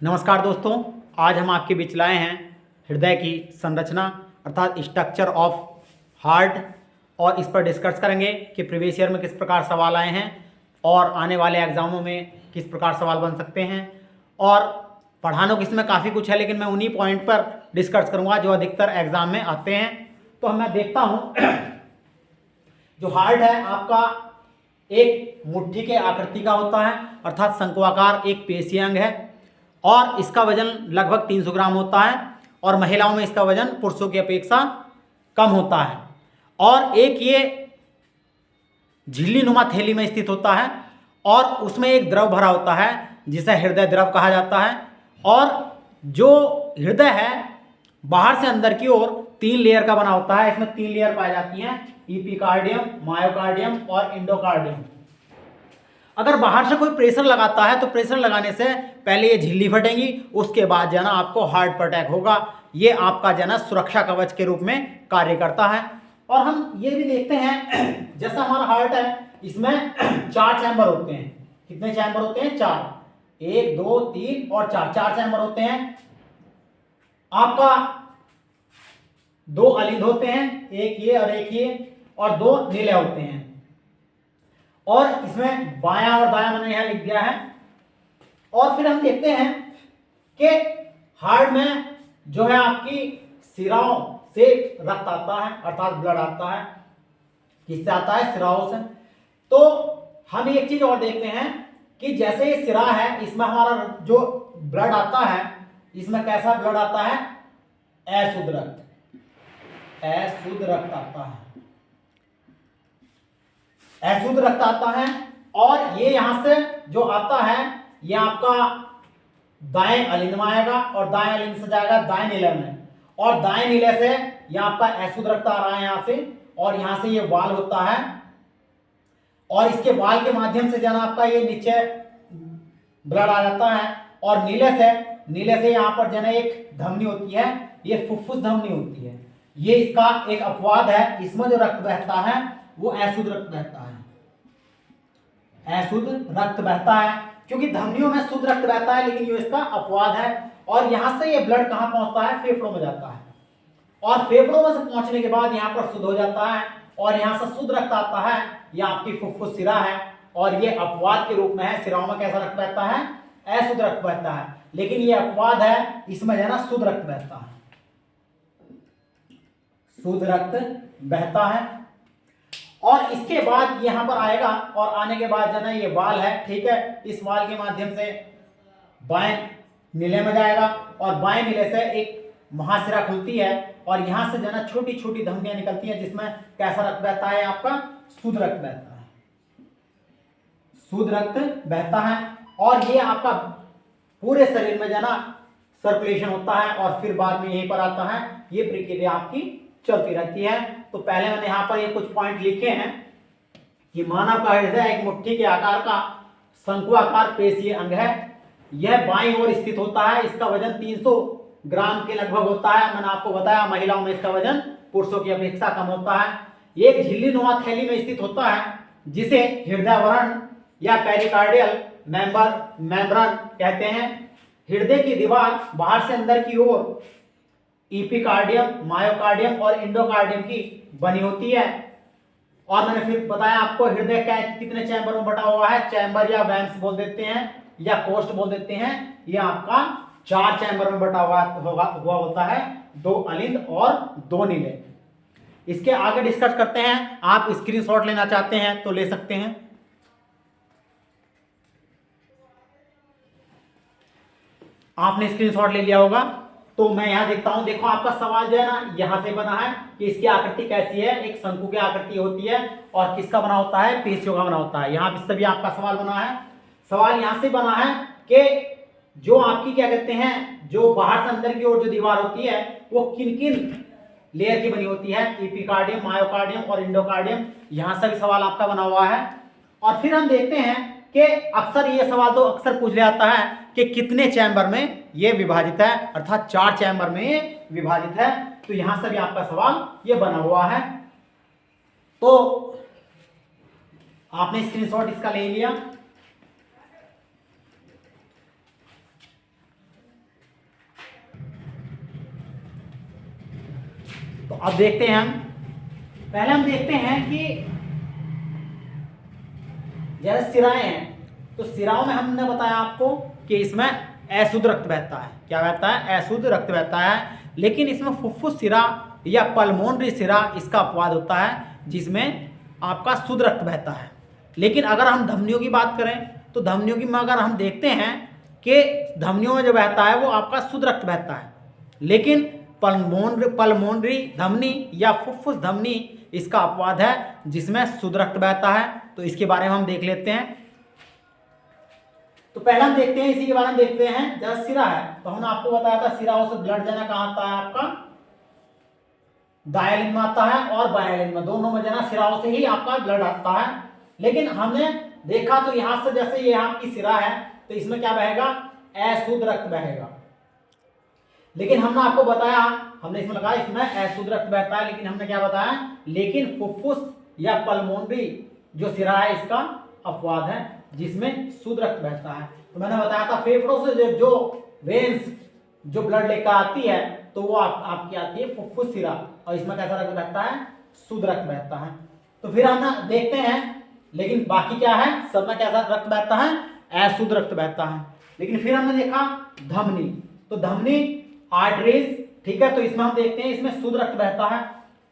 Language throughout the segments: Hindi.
नमस्कार दोस्तों, आज हम आपके बीच लाए हैं हृदय की संरचना अर्थात स्ट्रक्चर ऑफ हार्ट और इस पर डिस्कस करेंगे कि प्रीवियस ईयर में किस प्रकार सवाल आए हैं और आने वाले एग्जामों में किस प्रकार सवाल बन सकते हैं। और पढ़ाना को इसमें काफ़ी कुछ है, लेकिन मैं उन्हीं पॉइंट पर डिस्कस करूंगा जो अधिकतर एग्जाम में आते हैं। तो मैं देखता हूँ जो हार्ट है आपका एक मुट्ठी के आकृति का होता है अर्थात शंक्वाकार एक पेशीय अंग है और इसका वजन लगभग 300 ग्राम होता है और महिलाओं में इसका वजन पुरुषों की अपेक्षा कम होता है। और एक ये झिल्ली नुमा थैली में स्थित होता है और उसमें एक द्रव भरा होता है जिसे हृदय द्रव कहा जाता है। और जो हृदय है बाहर से अंदर की ओर 3 लेयर का बना होता है। इसमें 3 लेयर पाई जाती हैं, इपिकार्डियम, मायोकार्डियम और इंडोकार्डियम। अगर बाहर से कोई प्रेशर लगाता है तो प्रेशर लगाने से पहले ये झिल्ली फटेंगी, उसके बाद जो है ना आपको हार्ट अटैक होगा। ये आपका जो है ना सुरक्षा कवच के रूप में कार्य करता है। और हम ये भी देखते हैं जैसा हमारा हार्ट है इसमें 4 चैम्बर होते हैं। कितने चैम्बर होते हैं? 4। 1 2 3 और 4 चैम्बर होते हैं। आपका 2 अलिंद होते हैं, एक ये और एक ये, और 2 नीले होते हैं। और इसमें बायां और दायां मैंने यहां लिख दिया है। और फिर हम देखते हैं कि हार्ट में जो है आपकी सिराओं से रक्त आता है अर्थात ब्लड आता है। किससे आता है? सिराओं से। तो हम एक चीज और देखते हैं कि जैसे ये सिरा है इसमें हमारा जो ब्लड आता है इसमें कैसा ब्लड आता है? अशुद्ध रक्त। अशुद्ध रक्त आता है, अशुद्ध रक्त आता है। और ये यहां से जो आता है ये आपका दाएं अलिंद में आएगा और दाएं अलिंद से जाएगा दाएं नीले में, और दाएं नीले से ये आपका अशुद्ध रक्त आ रहा है यहां से, और यहां से ये वाल होता है और इसके वाल के माध्यम से जाना आपका ये नीचे ब्लड आ जाता है। और नीले से यहां पर जना एक धमनी होती है, ये फुफ्फुस धमनी होती है। ये इसका एक अपवाद है, इसमें जो रक्त बहता है वो अशुद्ध रक्त बहता है। अशुद्ध रक्त बहता है क्योंकि धमनियों में शुद्ध रक्त बहता है, लेकिन ये इसका अपवाद है। और यहां से ये ब्लड कहां पहुंचता है? फेफड़ों में जाता है, और फेफड़ों में से पहुंचने के बाद यहां पर शुद्ध हो जाता है और यहां से शुद्ध रक्त आता है। ये आपकी फुफ्फुस सिरा है और ये अपवाद के रूप में है। सिराओं में कैसा रक्त बहता है? अशुद्ध रक्त बहता है, लेकिन ये अपवाद है, इसमें जो ना शुद्ध रक्त बहता है, शुद्ध रक्त बहता है। और इसके बाद यहां पर आएगा और आने के बाद जो ना ये वाल है, ठीक है, इस वाल के माध्यम से बाएं नीले में जाएगा और बाएं नीले से एक महाशिरा खुलती है और यहां से जो ना छोटी छोटी धमनियां निकलती हैं जिसमें कैसा रक्त बहता है? आपका शुद्ध रक्त बहता है, शुद्ध रक्त बहता है। और ये आपका पूरे शरीर में जो ना सर्कुलेशन होता है और फिर बाद में यहीं पर आता है। ये प्रक्रिया आपकी चलती रहती है। तो पहले मैंने यहां पर ये कुछ पॉइंट लिखे हैं कि मानव का हृदय एक मुट्ठी के आकार का शंक्वाकार पेशीय अंग है। यह बाईं ओर स्थित होता है। इसका वजन 300 ग्राम के लगभग होता है। मैंने आपको बताया महिलाओं में इसका वजन पुरुषों की अपेक्षा कम होता है। एक झिल्ली नुमा थैली में स्थित होता है जिसे हृदय वरण या पेरिकार्डियल मेम्ब्रेन कहते हैं। हृदय की दीवार बाहर से अंदर की ओर इपिकार्डियम, मायोकार्डियम और इंडोकार्डियम की बनी होती है। और मैंने फिर बताया आपको हृदय कितने चैम्बर में बटा हुआ है? चैम्बर या वेन्स बोल देते हैं या कोष्ठ बोल देते हैं। यह आपका 4 चैम्बर में बटा हुआ होता है, 2 अलिंद और 2 नीले। इसके आगे डिस्कस करते हैं। आप स्क्रीनशॉट लेना चाहते हैं तो ले सकते हैं। आपने स्क्रीनशॉट ले लिया होगा। तो मैं यहां देखता हूं, देखो आपका सवाल जो है ना यहां से बना है कि इसकी आकृति कैसी है। एक शंकु की आकृति होती है और किसका बना होता है? पेशियों का बना होता है। यहां से भी आपका सवाल बना है। सवाल यहां से बना है कि जो आपकी क्या कहते हैं, जो बाहर से अंदर की ओर जो दीवार होती है वो किन किन लेयर की बनी होती है? इपिकार्डियम, मायोकार्डियम और इंडोकार्डियम। यहां से भी सवाल आपका बना हुआ है। और फिर हम देखते हैं कि अक्सर ये सवाल तो अक्सर पूछ लिया जाता है कि कितने चैम्बर में ये विभाजित है, अर्थात 4 चैम्बर में ये विभाजित है। तो यहां से भी आपका सवाल ये बना हुआ है। तो आपने स्क्रीनशॉट इसका ले लिया। तो अब देखते हैं हम, पहले हम देखते हैं कि जैसे सिराएं हैं, तो सिराओं में हमने बताया आपको कि इसमें अशुद्ध रक्त बहता है। क्या बहता है? अशुद्ध रक्त बहता है। लेकिन इसमें फुफ्फुस सिरा या पल्मोनरी सिरा इसका अपवाद होता है, जिसमें आपका शुद्ध रक्त बहता है। लेकिन अगर हम धमनियों की बात करें तो धमनियों की में अगर हम देखते हैं कि धमनियों में जो बहता है वो आपका शुद्ध रक्त बहता है, लेकिन पल्मोनरी धमनी या फुफ्फुस धमनी इसका अपवाद है, जिसमें शुद्ध रक्त बहता है। तो इसके बारे में हम देख लेते हैं। तो पहले हम देखते हैं, इसी के बारे में देखते हैं। जैसे सिरा है, तो हमने आपको बताया था सिराओं से ब्लड जाना कहाँ आता है, आपका दायां लिंग में आता है और बायां लिंग में, दोनों में जाना सिराओं से ही आपका ब्लड आता है। लेकिन हमने देखा तो यहां से जैसे ये आपकी सिरा है, तो इसमें क्या बहेगा? अशुद्ध रक्त बहेगा। लेकिन हमने आपको बताया, हमने इसमें लगाया इसमें अशुद्ध रक्त बहता है, लेकिन हमने क्या बताया, लेकिन फुफ्फुस या पल्मोनरी जो सिरा है इसका अपवाद है, जिसमें शुद्ध रक्त बहता है। तो मैंने बताया था फेफड़ों से जो वेन्स जो ब्लड लेकर आती है, तो वो आपकी आती है फुफ्फुस सिरा, और इसमें कैसा रक्त बहता है? शुद्ध रक्त बहता है। तो फिर हम देखते हैं, लेकिन बाकी क्या है, सब में कैसा रक्त बहता है? अशुद्ध रक्त बहता है। लेकिन फिर हमने देखा धमनी, तो धमनी आर्टरीज, ठीक है, तो इसमें हम देखते हैं इसमें शुद्ध रक्त बहता है।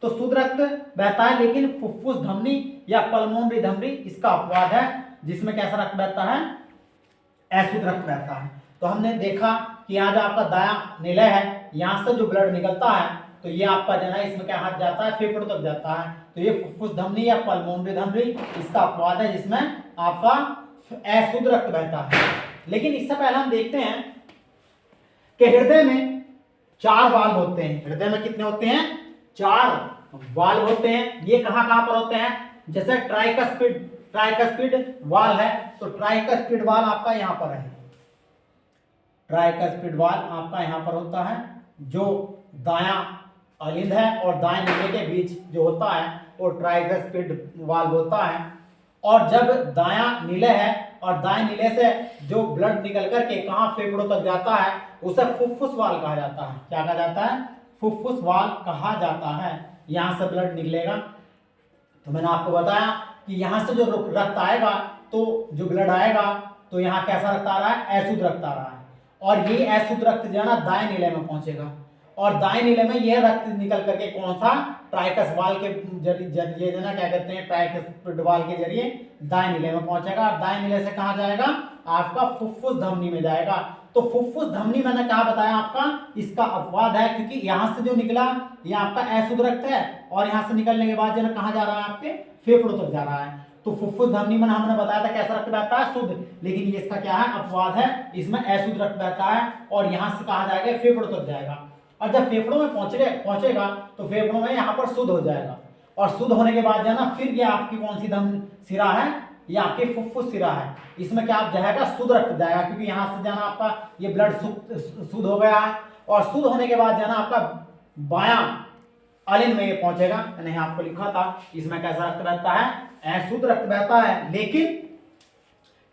तो शुद्ध रक्त बहता है, लेकिन फुफ्फुस धमनी या पल्मोनरी धमनी इसका अपवाद है, जिसमें कैसा रक्त बहता है? अशुद्ध रक्त बहता है। तो हमने देखा कि यहाँ जो आपका दायां निलय है, यहाँ से जो ब्लड निकलता है, तो ये आपका जो है इसमें क्या हाथ जाता है? फेफड़ों तक जाता है। तो ये फुफ्फुस धमनी या पल्मोनरी धमनी इसका अपवाद है, जिसमें आपका अशुद्ध रक्त बहता है। लेकिन इससे पहले हम देखते हैं कि हृदय में 4 वाल्व होते हैं। हृदय में कितने होते हैं? 4 वाल्व होते हैं। ये कहाँ कहाँ पर होते हैं? जैसे ट्राइकस्पिड वाल्व है, तो ट्राइकस्पिड वाल्व आपका यहाँ पर है। ट्राइकस्पिड वाल्व आपका यहाँ पर होता है, जो दायां अलिंद है और दाएं नीले के बीच जो होता है वो ट्राइकस्पिड वाल्व होता है। और जब दायां नीले है और दाएं नीले से जो ब्लड निकल करके कहाँ फेफड़ों तक जाता है, उसे फुफ्फुस वाल्व कहा जाता है। क्या कहा जाता है? फुफ्फुस वाल्व कहा जाता है। यहाँ से ब्लड निकलेगा, तो मैंने आपको बताया कि यहाँ से जो रक्त आएगा, तो जो ब्लड आएगा, तो यहाँ कैसा रक्त आ रहा है? अशुद्ध रक्त आ रहा है। और ये अशुद्ध रक्त जो है ना दाएं नीले में पहुंचेगा, और दाएं नीले में यह रक्त निकल करके कौन सा? ट्राइकस वाल्व के जरिए जो ना क्या कहते हैं, ट्राइकस्पिड वाल्व के जरिए दाएं नीले में पहुंचेगा। और दाएं नीले से कहाँ जाएगा? आपका फुफ्फुस धमनी में जाएगा। तो फुफ्फुस धमनी मैंने क्या बताया आपका, इसका अपवाद है, क्योंकि यहाँ से जो निकला ये आपका अशुद्ध रक्त है, और यहाँ से निकलने के बाद जो कहाँ जा रहा है? आपके फेफड़ों तक जा रहा है। तो फुफ्फुस धमनी में हमने बताया था कैसा रक्त बहता है? शुद्ध। लेकिन ये इसका क्या है? अपवाद है, इसमें अशुद्ध रक्त बहता है, और यहाँ से कहाँ जाएगा? फेफड़ों तक जाएगा। और जब फेफड़ों में पहुंचेगा तो फेफड़ों में यहाँ पर शुद्ध हो जाएगा, और शुद्ध होने के बाद जाना फिर ये आपकी कौन सी धम सिरा है? ये आपकी फुफ्फुस सिरा है। इसमें क्या आप जाएगा? शुद्ध रक्त जाएगा, क्योंकि यहाँ से जाना आपका ये ब्लड शुद्ध हो गया है, और शुद्ध होने के बाद जाना आपका बायां अलिंद में ये पहुंचेगा। मैंने यहाँ आपको लिखा था इसमें कैसा रक्त बहता है? अशुद्ध रक्त बहता है। लेकिन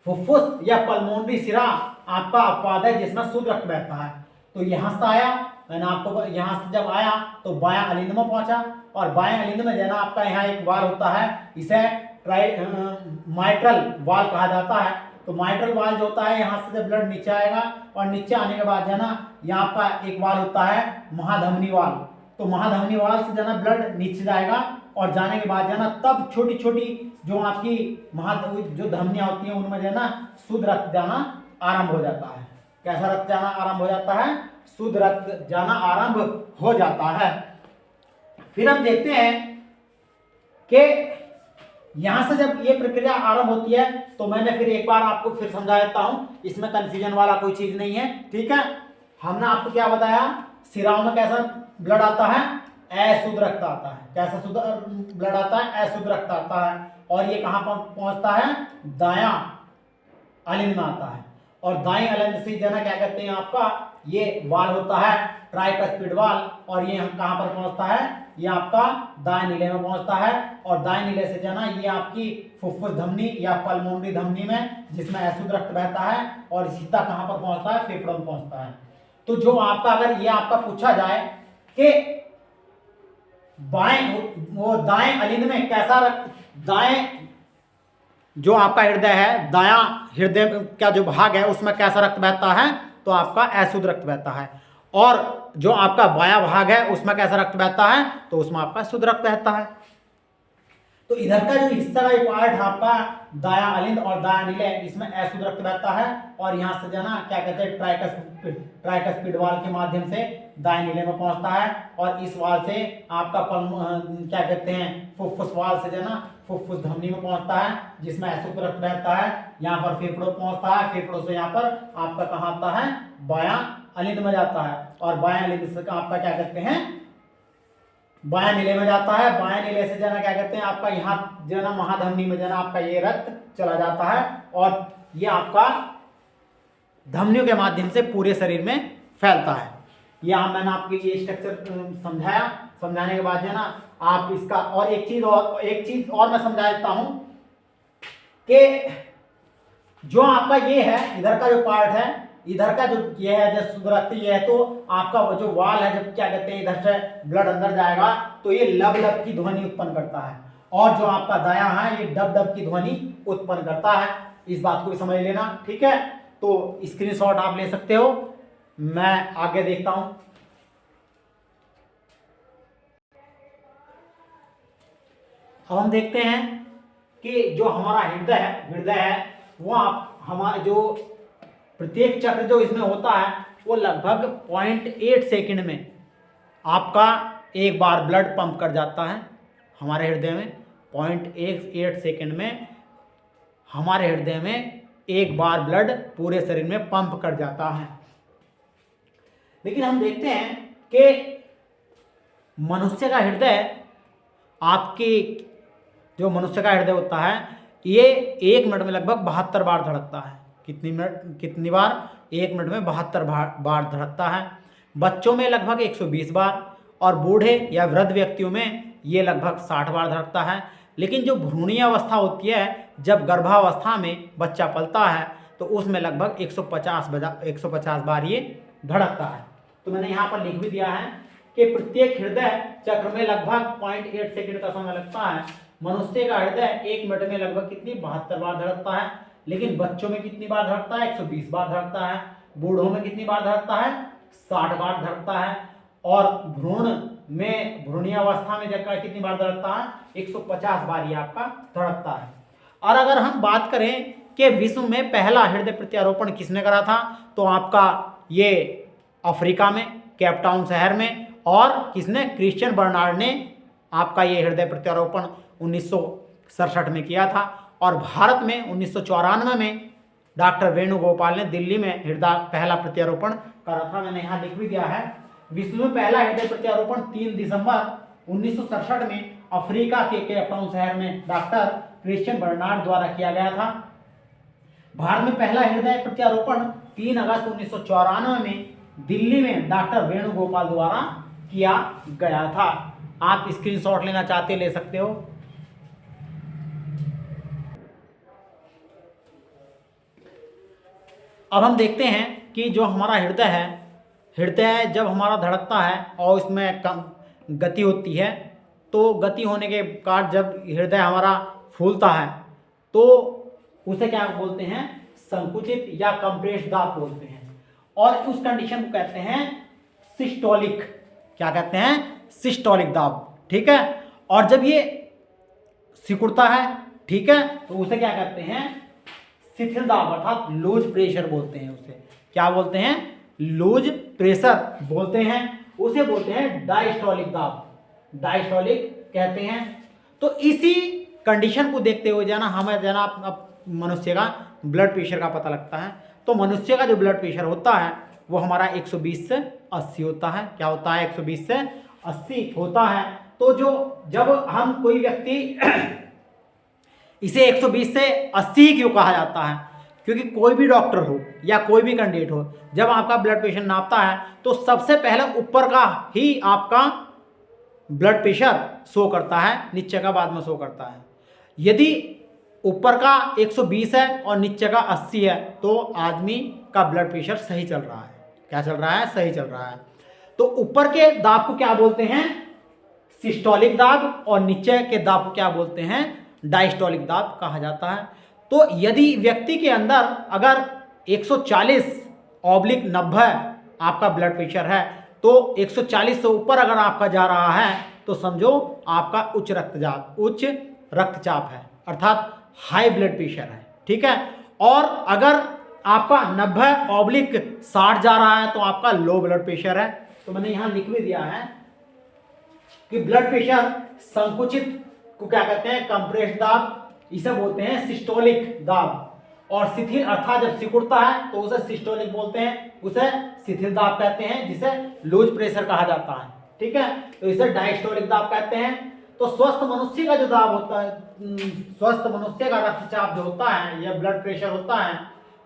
फुफ्फुस या पल्मोनरी सिरा आपका अपवाद है, जिसमें शुद्ध रक्त बहता है। तो यहाँ से आया, मैंने आपको यहाँ से जब आया तो बायां अलिंद में पहुंचा, और बाएं अलिंद में जाना आपका यहाँ एक वाल्व होता है, इसे माइट्रल वाल्व कहा जाता है। तो माइट्रल वाल्व जो होता है, यहाँ से जब ब्लड नीचे आएगा, और नीचे आने के बाद जाना यहाँ आपका एक वाल्व होता है महाधमनी वाल्व। तो महाधमनी वाल्व से जाना ब्लड नीचे जाएगा, और जाने के बाद जाना तब छोटी छोटी जो आपकी जो धमनियां होती हैं उनमें जाना शुद्ध रक्त जाना आरंभ हो जाता है। कैसा रक्त जाना आरंभ हो जाता है? शुद्ध रक्त जाना आरंभ हो जाता है। फिर हम देखते हैं कि यहां से जब ये प्रक्रिया आरंभ होती है, तो मैंने फिर एक बार आपको फिर समझा देता हूं, इसमें कंफ्यूजन वाला कोई चीज नहीं है, ठीक है। हमने आपको क्या बताया? सिराओं में कैसा ब्लड आता है? अशुद्ध रक्त आता है। कैसा शुद्ध ब्लड आता है? अशुद्ध रक्त आता है। और ये कहां पहुंचता है? दायां अलिंद में आता है, और दाएं अलिंद से जाना क्या कहते हैं आपका ये वाल्व होता है ट्राइकस्पिड वाल्व, और ये कहां पर पहुंचता है? ये आपका दाएं नीले में पहुंचता है, और दाएं नीले से जाना ये आपकी फुफ्फुस धमनी या पल्मोनरी धमनी में, जिसमें अशुद्ध रक्त बहता है, और सीधा कहां पर पहुंचता है? फेफड़ों में पहुंचता है। तो जो आपका अगर ये आपका पूछा जाए कि वो दाएं अलिंद में कैसा दाएं जो आपका हृदय है, दायां हृदय का जो भाग है उसमें कैसा रक्त बहता है, तो आपका अशुद्ध रक्त बहता है। और जो आपका बायां भाग है उसमें कैसा रक्त बहता है, तो उसमें आपका शुद्ध रक्त बहता है। तो इधर का जो हिस्सा का पार्ट आपका दाया अलिंद और दाया निलय, इसमें अशुद्ध रक्त बहता है। और यहाँ से जो ना क्या कहते हैं, ट्राइकस्पिड वाल के माध्यम से दाएं निलय में पहुंचता है। और इस वाल से आपका क्या कहते हैं, फुफ्फुस वाल से जो ना फुफ्फुस धमनी में पहुंचता है, जिसमें अशुद्ध रक्त बहता है। यहाँ पर फेफड़ों पहुंचता है, फेफड़ों से यहाँ पर आपका कहाँ आता है, बायां अलिंद में जाता है। और बायां अलिंद से आपका क्या कहते हैं, बायां नीले में जाता है। बायां नीले से जना क्या कहते हैं, आपका यहाँ जना महाधमनी में जना आपका ये रक्त चला जाता है। और ये आपका धमनियों के माध्यम से पूरे शरीर में फैलता है। यहाँ मैंने आपको ये स्ट्रक्चर समझाया। समझाने के बाद जो ना आप इसका और एक चीज और मैं समझा देता हूं कि जो आपका ये है, इधर का जो पार्ट है, इधर का जो ये है, जो शुद्ध रक्त ये है, तो आपका जो वाल है, जब क्या कहते हैं इधर से ब्लड अंदर जाएगा तो ये लब लब की ध्वनि उत्पन्न करता है। और जो आपका दाया है ये डब डब की ध्वनि उत्पन्न करता है। इस बात को भी समझ लेना, ठीक है। तो स्क्रीनशॉट आप ले सकते हो। मैं आगे देखता हूं। अब हम देखते हैं कि जो हमारा हृदय है वो हमारे जो प्रत्येक चक्र जो इसमें होता है वो लगभग 0.8 सेकंड में आपका एक बार ब्लड पंप कर जाता है हमारे हृदय में। 0.8 सेकंड में हमारे हृदय में एक बार ब्लड पूरे शरीर में पंप कर जाता है। लेकिन हम देखते हैं कि मनुष्य का हृदय, आपकी जो मनुष्य का हृदय होता है ये 1 मिनट में लगभग 72 बार धड़कता है। कितनी बार? 1 मिनट में 72 बार धड़कता है। बच्चों में लगभग 120 बार और बूढ़े या वृद्ध व्यक्तियों में ये लगभग 60 बार धड़कता है। लेकिन जो भ्रूणीय अवस्था होती है, जब गर्भावस्था में बच्चा पलता है, तो उसमें लगभग 150 बार ये धड़कता है। तो मैंने यहाँ पर लिख भी दिया है कि प्रत्येक हृदय चक्र में लगभग 0.8 सेकंड का समय लगता है। मनुष्य का हृदय 1 मिनट में लगभग कितनी 72 बार धड़कता है। लेकिन बच्चों में कितनी बार धड़कता है? 120 बार धड़कता है। बूढ़ों में कितनी बार धड़कता है? 60 बार धड़कता है। और भ्रूणीय अवस्था में जब कितनी बार धड़कता है? 150 बार ये आपका धड़कता है। और अगर हम बात करें कि विश्व में पहला हृदय प्रत्यारोपण किसने करा था, तो आपका ये अफ्रीका में केपटाउन शहर में। और किसने? क्रिश्चियन बर्नार्ड ने आपका ये हृदय प्रत्यारोपण 1967 में किया था। और भारत में 1994 में डॉक्टर वेणुगोपाल ने दिल्ली में हृदय पहला प्रत्यारोपण करा था। मैंने यहाँ लिख भी दिया है। विश्व में पहला हृदय प्रत्यारोपण 3 दिसंबर 1967 में अफ्रीका के केपटाउन शहर में डॉक्टर क्रिश्चियन बर्नार्ड द्वारा किया गया था। भारत में पहला हृदय प्रत्यारोपण 3 अगस्त 1994 में दिल्ली में डॉक्टर वेणुगोपाल द्वारा किया गया था। आप स्क्रीनशॉट लेना चाहते ले सकते हो। अब हम देखते हैं कि जो हमारा हृदय है, हृदय जब हमारा धड़कता है और इसमें कम गति होती है, तो गति होने के बाद जब हृदय हमारा फूलता है तो उसे क्या बोलते हैं? संकुचित या कंप्रेस्ड दाब बोलते हैं। और उस कंडीशन को कहते हैं सिस्टोलिक। क्या कहते हैं? सिस्टोलिक दाब, ठीक है। और जब ये सिकुड़ता है, ठीक है, तो उसे क्या कहते हैं? शिथिल दाब अर्थात लूज प्रेशर बोलते हैं। उसे क्या बोलते हैं? लूज प्रेशर बोलते हैं। उसे बोलते हैं डायस्टोलिक दाब, डायस्टोलिक कहते हैं। तो इसी कंडीशन को देखते हुए जाना हमें जाना अब मनुष्य का ब्लड प्रेशर का पता लगता है। तो मनुष्य का जो ब्लड प्रेशर होता है वो हमारा 120 से 80 होता है। क्या होता है? 120 से 80 होता है। तो जब हम कोई व्यक्ति इसे 120 से 80 क्यों कहा जाता है? क्योंकि कोई भी डॉक्टर हो या कोई भी कैंडिडेट हो, जब आपका ब्लड प्रेशर नापता है तो सबसे पहले ऊपर का ही आपका ब्लड प्रेशर शो करता है, नीचे का बाद में शो करता है। यदि ऊपर का 120 है और नीचे का 80 है तो आदमी का ब्लड प्रेशर सही चल रहा है। क्या चल रहा है? सही चल रहा है। तो ऊपर के दाब को क्या बोलते हैं? सिस्टोलिक दाब और नीचे के दाब को क्या बोलते हैं, डायस्टोलिक दाब कहा जाता है। तो यदि व्यक्ति के अंदर अगर 140/90 आपका ब्लड प्रेशर है, तो 140 से ऊपर अगर आपका जा रहा है तो समझो आपका उच्च रक्तचाप है, अर्थात हाई ब्लड प्रेशर है, ठीक है। और अगर आपका 90/60 जा रहा है तो आपका लो ब्लड प्रेशर है। तो मैंने यहाँ लिख भी दिया है कि ब्लड प्रेशर संकुचित को क्या कहते हैं, कंप्रेस्ड दाब, इसे बोलते हैं सिस्टोलिक दाब। और शिथिल अर्थात जब सिकुड़ता है तो उसे सिस्टोलिक बोलते हैं, उसे शिथिल दाब कहते हैं, जिसे लूज प्रेशर कहा जाता है, ठीक है। तो इसे डायस्टोलिक दाब कहते हैं। तो स्वस्थ मनुष्य का जो दाब होता है, स्वस्थ मनुष्य का रक्तचाप जो होता है या ब्लड प्रेशर होता है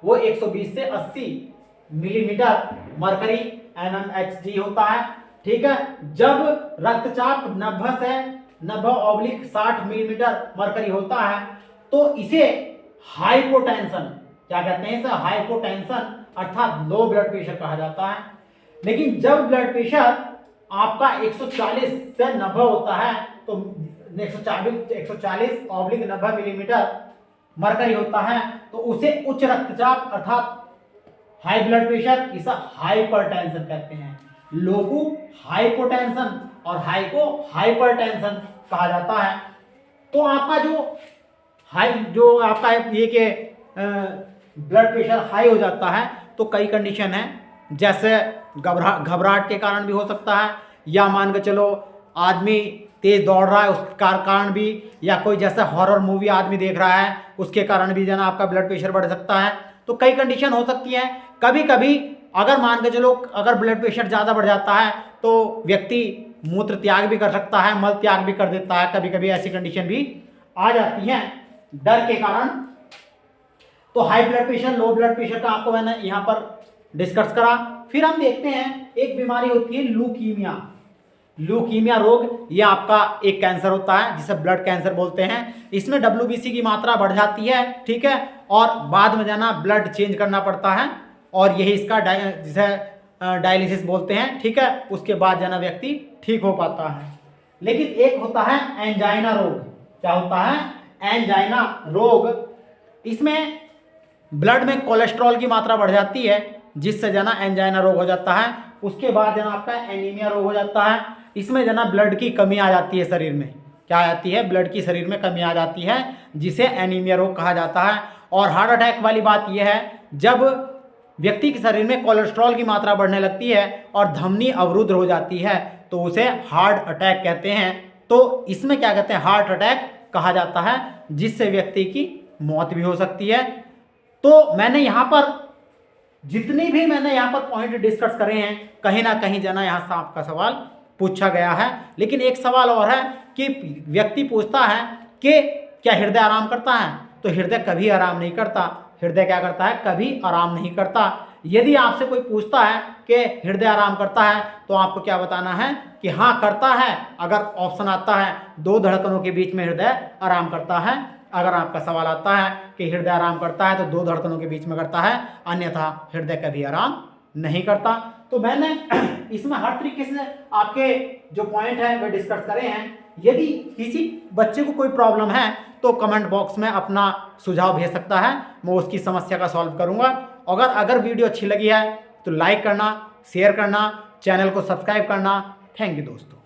वो 120 से 80 मिलीमीटर मरकरी mmHg होता है, ठीक है। जब रक्तचाप 90/60 मिलीमीटर मरकरी होता है तो इसे हाइपोटेंशन क्या कहते हैं, इसे हाइपोटेंशन अर्थात लो ब्लड प्रेशर कहा जाता है। लेकिन जब ब्लड प्रेशर आपका 140 से 90 होता है तो 140/90 मिलीमीटर मरकरी होता है तो उसे उच्च रक्तचाप अर्थात हाई ब्लड प्रेशर, इसे हाइपरटेंशन कहते हैं। लो को हाइपोटेंशन और हाई को हाइपरटेंशन कहा जाता है। तो आपका जो आपका ये कि ब्लड प्रेशर हाई हो जाता है तो कई कंडीशन है, जैसे घबराहट के कारण भी हो सकता है, या मान के चलो आदमी तेज दौड़ रहा है उस कारण भी, या कोई जैसे हॉरर मूवी आदमी देख रहा है उसके कारण भी जना आपका ब्लड प्रेशर बढ़ सकता है। तो कई कंडीशन हो सकती है। कभी कभी अगर मान के चलो अगर ब्लड प्रेशर ज़्यादा बढ़ जाता है तो व्यक्ति मूत्र त्याग भी कर सकता है, मल त्याग भी कर देता है, कभी कभी ऐसी कंडीशन भी आ जाती है डर के कारण। तो high blood pressure, low blood pressure का आपको मैंने यहाँ पर डिस्कस करा। फिर हम देखते हैं एक बीमारी होती है ल्यूकीमिया। ल्यूकीमिया रोग ये आपका एक कैंसर होता है जिसे ब्लड कैंसर बोलते हैं। इसमें WBC की मात्रा बढ़ जाती है, ठीक है, और बाद में जाना ब्लड चेंज करना पड़ता है और यही इसका जिसे डायलिसिस बोलते हैं, ठीक है। उसके बाद जाना व्यक्ति ठीक हो पाता है। लेकिन एक होता है एंजाइना रोग। क्या होता है? एंजाइना रोग। इसमें ब्लड में कोलेस्ट्रॉल की मात्रा बढ़ जाती है जिससे जना एंजाइना रोग हो जाता है। उसके बाद जना आपका एनीमिया रोग हो जाता है। इसमें जना ब्लड की कमी आ जाती है शरीर में। क्या आ जाती है? ब्लड की शरीर में कमी आ जाती है जिसे एनीमिया रोग कहा जाता है। और हार्ट अटैक वाली बात यह है, जब व्यक्ति के शरीर में कोलेस्ट्रॉल की मात्रा बढ़ने लगती है और धमनी अवरुद्ध हो जाती है तो उसे हार्ट अटैक कहते हैं। तो इसमें क्या कहते हैं? हार्ट अटैक कहा जाता है, जिससे व्यक्ति की मौत भी हो सकती है। तो मैंने यहाँ पर जितनी भी मैंने यहाँ पर पॉइंट डिस्कस करे हैं, कहीं ना कहीं जना यहाँ से आपका सवाल पूछा गया है। लेकिन एक सवाल और है कि व्यक्ति पूछता है कि क्या हृदय आराम करता है? तो हृदय कभी आराम नहीं करता। हृदय क्या करता है? कभी आराम नहीं करता। यदि आपसे कोई पूछता है कि हृदय आराम करता है तो आपको क्या बताना है कि हाँ करता है। अगर ऑप्शन आता है दो धड़कनों के बीच में हृदय आराम करता है, अगर आपका सवाल आता है कि हृदय आराम करता है तो दो धड़कनों के बीच में करता है, अन्यथा हृदय कभी आराम नहीं करता। तो मैंने इसमें हर तरीके से आपके जो पॉइंट है वे डिस्कस करे हैं। यदि किसी बच्चे को कोई प्रॉब्लम है तो कमेंट बॉक्स में अपना सुझाव भेज सकता है, मैं उसकी समस्या का सॉल्व करूंगा। अगर वीडियो अच्छी लगी है तो लाइक करना, शेयर करना, चैनल को सब्सक्राइब करना। थैंक यू दोस्तों।